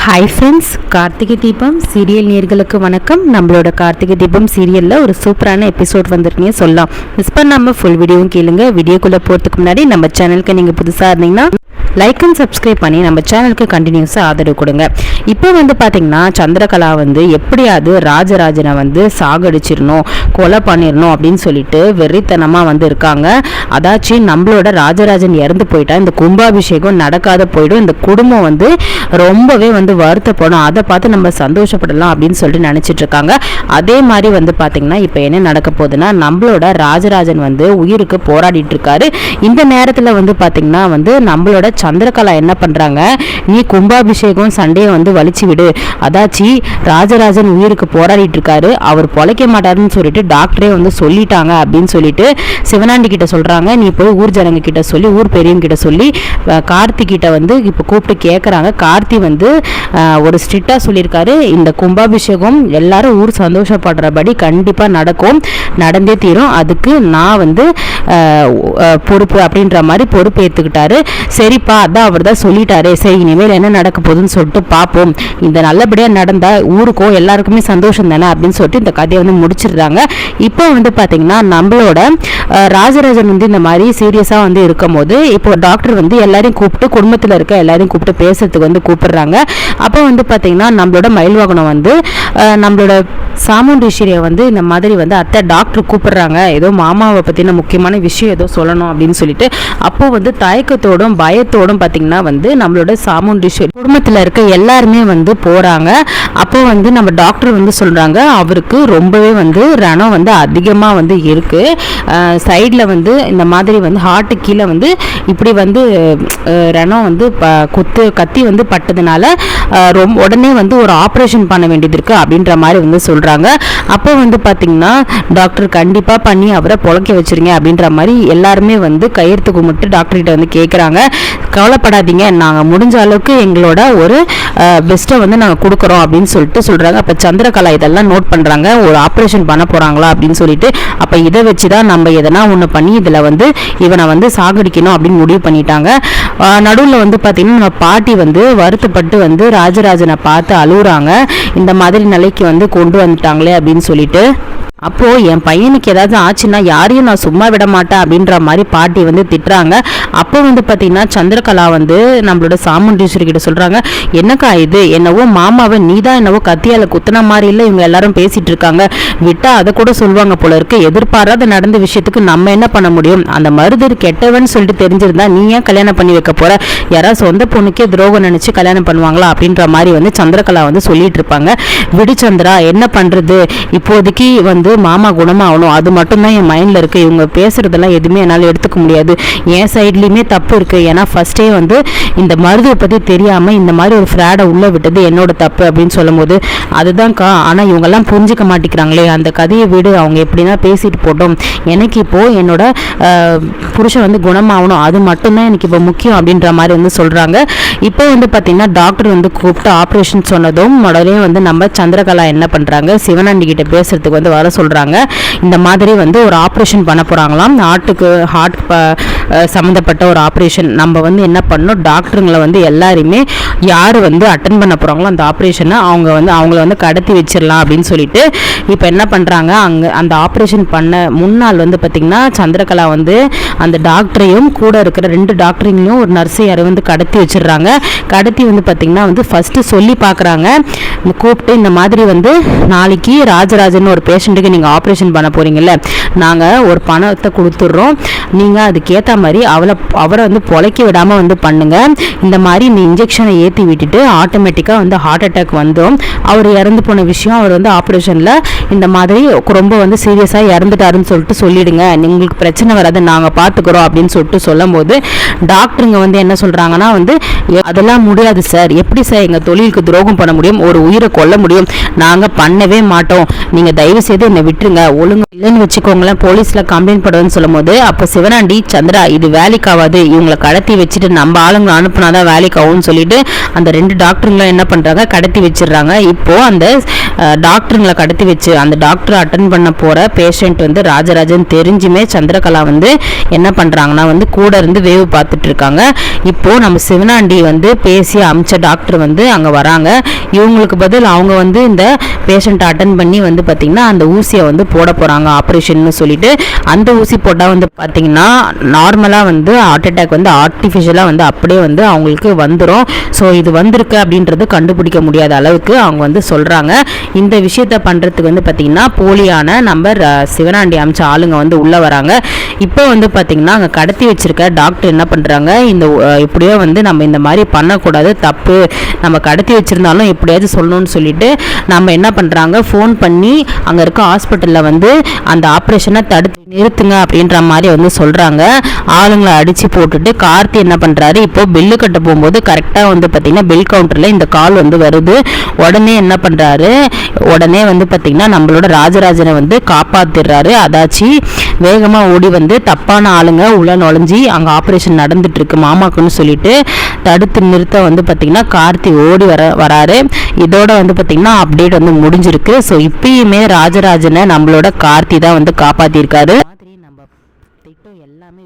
Hi friends, Karthigai Deepam serial நேயர்களுக்கு வணக்கம். நம்மளோட கார்த்திகை தீபம் சீரியலில் ஒரு சூப்பரான எபிசோட் வந்துருக்குன்னே சொல்லலாம். மிஸ் பண்ணாமல் ஃபுல் வீடியோவும் கேளுங்க. வீடியோக்குள்ளே போகிறதுக்கு முன்னாடி நம்ம சேனலுக்கு நீங்கள் புதுசாக இருந்தீங்கன்னா லைக் அண்ட் சப்ஸ்கிரைப் பண்ணி நம்ம சேனலுக்கு கண்டினியூஸாக ஆதரவு கொடுங்க. இப்போ பார்த்தீங்கன்னா சந்திரகலா எப்படியாவது ராஜராஜனை சாகடிச்சிடணும், கொலை பண்ணிடணும் அப்படின்னு சொல்லிட்டு வெறித்தனமாக இருக்காங்க. அதாச்சும் நம்மளோட ராஜராஜன் இறந்து போயிட்டா இந்த கும்பாபிஷேகம் நடக்காத போயிடும், இந்த குடும்பம் ரொம்பவே வருத்தப்படும், அதை பார்த்து நம்ம சந்தோஷப்படலாம் அப்படின்னு சொல்லிட்டு நினச்சிட்டு இருக்காங்க. அதே மாதிரி பார்த்தீங்கன்னா இப்போ என்ன நடக்க போகுதுன்னா, நம்மளோட ராஜராஜன் உயிருக்கு போராடிட்டு இருக்காரு. இந்த நேரத்தில் பார்த்தீங்கன்னா நம்மளோட சந்திரகலா என்ன பண்றாங்க, நீ கும்பாபிஷேகம் சண்டையை வலிச்சு விடு, அதாச்சி ராஜராஜன் உயிருக்கு போராடிட்டு இருக்காரு, அவர் பொழைக்க மாட்டாருன்னு சொல்லிட்டு டாக்டரே சொல்லிட்டாங்க அப்படின்னு சொல்லிட்டு சிவனாண்டி கிட்ட சொல்றாங்க. நீ போய் ஊர் ஜனங்க கிட்ட சொல்லி, ஊர் பெரியவங்க கிட்ட சொல்லி கார்த்தி கிட்ட இப்போ கூப்பிட்டு கேட்குறாங்க. கார்த்தி ஒரு ஸ்ட்ரிக்டா சொல்லியிருக்காரு, இந்த கும்பாபிஷேகம் எல்லாரும் ஊர் சந்தோஷப்படுறபடி கண்டிப்பா நடக்கும், நடந்தே தீரும், அதுக்கு நான் பொறுப்பு அப்படின்ற மாதிரி பொறுப்பு ஏற்றுக்கிட்டாரு. சரிப்பா, அதான் அவர் தான் சொல்லிட்டாரு, சரி இனிமேல் என்ன நடக்க போகுதுன்னு சொல்லிட்டு பார்ப்போம், இந்த நல்லபடியாக நடந்தால் ஊருக்கும் எல்லாருக்குமே சந்தோஷம் தானே அப்படின்னு சொல்லிட்டு இந்த கதையை முடிச்சிடுறாங்க. இப்போ பார்த்தீங்கன்னா நம்மளோட ராஜராஜன் இந்த மாதிரி சீரியஸாக இருக்கும் போது இப்போ டாக்டர் எல்லாரையும் கூப்பிட்டு, குடும்பத்தில் இருக்க எல்லாரையும் கூப்பிட்டு பேசுறதுக்கு கூப்பிடுறாங்க. அப்போ பார்த்தீங்கன்னா நம்மளோட மயில்வாகனம் நம்மளோட சாமுண்டீஸ்வரியை இந்த மாதிரி அத்தை டாக்டர் கூப்பிடுறாங்க, ஏதோ மாமாவை பற்றின முக்கியமான விஷயம் ஏதோ சொல்லணும் அப்படின்னு சொல்லிட்டு அப்போ தயக்கத்தோடும் பயத்தோடும் பார்த்தீங்கன்னா நம்மளோட சாமுண்டீஸ்வரி குடும்பத்தில் இருக்க எல்லாருமே போகிறாங்க. அப்போ நம்ம டாக்டர் சொல்கிறாங்க, அவருக்கு ரொம்பவே ரணம் அதிகமாக இருக்குது, சைடில் இந்த மாதிரி ஹார்ட்டு கீழே இப்படி ரணம் கத்தி பட்டதுனால உடனே ஒரு ஆப்ரேஷன் பண்ண வேண்டியது இருக்குது அப்படின்ற மாதிரி சொல்கிறாங்க. அப்போ பார்த்தீங்கன்னா டாக்டர் கண்டிப்பாக பண்ணி அவரை பொழைக்க வச்சுருங்க அப்படின்ற மாதிரி எல்லாருமே கையெழுத்து கும்பிட்டு டாக்டர்கிட்ட கேட்குறாங்க. கவலைப்படாதீங்க, நாங்கள் முடிஞ்ச அளவுக்கு எங்களோட ஒரு பெஸ்ட்டை நாங்கள் கொடுக்குறோம் அப்படின்னு சொல்லிட்டு சொல்கிறாங்க. அப்போ சந்திரகலா இதெல்லாம் நோட் பண்ணுறாங்க, ஒரு ஆப்ரேஷன் பண்ண போகிறாங்களா அப்படின்னு சொல்லிட்டு. அப்போ இதை வச்சு தான் நம்ம எதனா ஒன்று பண்ணி இதில் இவனை சாகடிக்கணும் அப்படின்னு முடிவு பண்ணிட்டாங்க. நடுவில் பார்த்தீங்கன்னா நம்ம பாட்டி வருத்தப்பட்டு ராஜராஜனை பார்த்து அழுகுறாங்க, இந்த மாதிரி நிலைக்கு கொண்டு வந்துட்டாங்களே அப்படின்னு சொல்லிட்டு. அப்போது என் பையனுக்கு ஏதாவது ஆச்சுன்னா யாரையும் நான் சும்மா விட மாட்டேன் அப்படின்ற மாதிரி பாட்டி திட்டுறாங்க. அப்போ பார்த்தீங்கன்னா சந்திரகலா நம்மளோட சாமுண்டீஸ்வரி கிட்ட சொல்கிறாங்க, என்னக்கா இது, என்னவோ மாமாவை நீ தான் என்னவோ கத்தியால் குத்துன மாதிரி இல்லை, இவங்க எல்லாரும் பேசிகிட்டு இருக்காங்க, விட்டா அதை கூட சொல்லுவாங்க போல இருக்கு, எதிர்பாராத நடந்த விஷயத்துக்கு நம்ம என்ன பண்ண முடியும், அந்த மருதர் கெட்டவன் சொல்லிட்டு தெரிஞ்சிருந்தா நீ ஏன் கல்யாணம் பண்ணி வைக்க போகிற, யாராவது சொந்த பொண்ணுக்கே துரோகம் நினச்சி கல்யாணம் பண்ணுவாங்களா அப்படின்ற மாதிரி சந்திரகலா சொல்லிட்டு இருப்பாங்க. விடு சந்திரா, என்ன பண்ணுறது, இப்போதைக்கு மாமா குணமாகணும், அது மட்டும்தான் என் மைண்டில் இருக்குது, இவங்க பேசுகிறதெல்லாம் எதுவுமே என்னால் எடுத்துக்க முடியாது, என் சைட்லேயுமே தப்பு இருக்குது, ஏன்னா ஃபஸ்ட்டே இந்த மருதுவை பற்றி தெரியாமல் இந்த மாதிரி ஒரு ஃப்ராடை உள்ளே விட்டது என்னோட தப்பு அப்படின்னு சொல்லும் போது, அதுதான்க்கா, ஆனால் இவங்கெல்லாம் புரிஞ்சிக்க மாட்டேங்கிறாங்களே, அந்த கதையை விடு, அவங்க எப்படின்னா பேசிட்டு போட்டோம், எனக்கு இப்போது என்னோட புருஷன் குணமாகணும், அது மட்டும்தான் எனக்கு இப்போ முக்கியம் அப்படின்ற மாதிரி சொல்கிறாங்க. இப்போ பார்த்தீங்கன்னா டாக்டர் கூப்பிட்டு ஆப்ரேஷன் சொன்னதும் உடனே நம்ம சந்திரகலா என்ன பண்ணுறாங்க, சிவனாண்டி கிட்ட பேசுறதுக்கு வர சொல்கிறாங்க. இந்த மாதிரி ஒரு ஆப்ரேஷன் பண்ண போகிறாங்களாம், ஹார்ட் சம்மந்தப்பட்ட ஒரு ஆப்ரேஷன். நம்ம என்ன பண்ணணும், டாக்டருங்களை எல்லாருமே யார் அட்டன் பண்ண போகிறாங்களோ அந்த ஆப்ரேஷனை அவங்கள கடத்தி வச்சிடலாம் அப்படின்னு சொல்லிட்டு இப்போ என்ன பண்ணுறாங்க, அங்கே அந்த ஆப்ரேஷன் பண்ண முன்னாள் பார்த்திங்கன்னா சந்திரகலா அந்த டாக்டரையும் கூட இருக்கிற 2 டாக்டரையும் ஒரு நர்ஸை யாரை கடத்தி வச்சிடுறாங்க. கடத்தி பார்த்திங்கன்னா ஃபஸ்ட்டு சொல்லி பார்க்குறாங்க, கூப்பிட்டு இந்த மாதிரி நாளைக்கு ராஜராஜன் ஒரு பேஷண்ட்டுக்கு நீங்கள் ஆப்ரேஷன் பண்ண போகிறீங்கல்ல, நாங்கள் ஒரு பணத்தை கொடுத்துட்றோம், நீங்கள் அதுக்கேற்ற மாதிரி அவரை பொழைக்க விடாமல் பண்ணுங்கள், இந்த மாதிரி இந்த இன்ஜெக்ஷனை ஏற்றி விட்டுட்டு ஆட்டோமேட்டிக்காக ஹார்ட் அட்டாக் வந்துடும், அவர் இறந்து போன விஷயம், அவர் ஆப்ரேஷனில் இந்த மாதிரி ரொம்ப சீரியஸாக இறந்துட்டாருன்னு சொல்லிட்டு சொல்லிடுங்க, உங்களுக்கு பிரச்சனை வராது, நாங்கள் பார்த்துக்குறோம் அப்படின்னு சொல்லிட்டு சொல்லும் போது டாக்டருங்க என்ன சொல்கிறாங்கன்னா, அதெல்லாம் முடியாது சார், எப்படி சார் எங்கள் தொழிலுக்கு துரோகம் பண்ண முடியும், ஒரு உயிர் உயிரை கொல்ல முடியும், நாங்கள் பண்ணவே மாட்டோம், நீங்கள் தயவு செய்து என்னை விட்டுருங்க, ஒழுங்கு இல்லைன்னு வச்சுக்கோங்களேன் போலீஸில் கம்ப்ளைண்ட் பண்ணுவேன்னு சொல்லும் போது அப்போ சிவனாண்டி சந்திரா இது வேலைக்கு ஆகாது, இவங்களை கடத்தி வச்சுட்டு நம்ம ஆளுங்களை அனுப்புனாதான் வேலைக்கு ஆகும்னு சொல்லிட்டு அந்த 2 டாக்டருங்களும் என்ன பண்ணுறாங்க, கடத்தி வச்சிடுறாங்க. இப்போது அந்த டாக்டருங்களை கடத்தி வச்சு அந்த டாக்டர் அட்டன் பண்ண போகிற பேஷண்ட் வந்து ராஜராஜன் தெரிஞ்சுமே சந்திரகலா வந்து என்ன பண்ணுறாங்கன்னா வந்து கூட இருந்து வேவு பார்த்துட்டு இருக்காங்க. இப்போது நம்ம சிவனாண்டி வந்து பேசி அமிச்ச டாக்டர் வந்து அங்கே வராங்க. இவங்களுக்கு பதில் அவங்க வந்து இந்த பேஷண்ட்டை அட்டன் பண்ணி வந்து பார்த்திங்கன்னா அந்த ஊசியை வந்து போட போகிறாங்க ஆப்ரேஷன்னு சொல்லிட்டு. அந்த ஊசி போட்டால் வந்து பார்த்திங்கன்னா நார்மலாக வந்து ஹார்ட் அட்டாக் வந்து ஆர்டிஃபிஷியலாக வந்து அப்படியே வந்து அவங்களுக்கு வந்துடும். ஸோ இது வந்திருக்கு அப்படின்றது கண்டுபிடிக்க முடியாத அளவுக்கு அவங்க வந்து சொல்கிறாங்க. இந்த விஷயத்த பண்ணுறதுக்கு வந்து பார்த்திங்கன்னா போலியான நம்பர் சிவனாண்டி அமிச்ச ஆளுங்க வந்து உள்ளே வராங்க. இப்போ வந்து பார்த்திங்கன்னா அங்கே கடத்தி வச்சிருக்க டாக்டர் என்ன பண்ணுறாங்க, இந்த இப்படியோ வந்து நம்ம இந்த மாதிரி பண்ணக்கூடாது, தப்பு, நம்ம கடத்தி வச்சுருந்தாலும் எப்படியாவது சொல்லணும்னு சொல்லிட்டு நம்ம என்ன பண்ணுறாங்க, ஃபோன் பண்ணி அங்கே இருக்க ஹாஸ்பிட்டலில் வந்து அந்த ஆப்ரேஷனை தடுத்து நிறுத்துங்க அப்படின்ற மாதிரி வந்து சொல்கிறாங்க. ஆளுங்களை அடித்து போட்டுட்டு கார்த்தி என்ன பண்ணுறாரு, இப்போ பில்லு கட்ட போகும்போது கரெக்டாக வந்து பார்த்திங்கன்னா பில் கவுண்டரில் இந்த கால் வந்து வருது. உடனே என்ன பண்ணுறாரு, உடனே வந்து பார்த்திங்கன்னா நம்மளோட ராஜராஜனை வந்து காப்பாற்றிடுறாரு. அதாச்சு வேகமாக ஓடி வந்து தப்பான ஆளுங்க உள்ள நுழைஞ்சி அங்கே ஆப்ரேஷன் நடந்துட்டு இருக்கு மாமாக்குன்னு சொல்லிட்டு தடுத்து நிறுத்த வந்து பார்த்திங்கன்னா கார்த்தி ஓடி வராரு. இதோட வந்து பார்த்திங்கன்னா அப்டேட் வந்து முடிஞ்சிருக்கு. ஸோ இப்பயுமே ராஜராஜனை நம்மளோட கார்த்தி தான் வந்து காப்பாற்றிருக்காரு. நம்ம திட்டம் எல்லாமே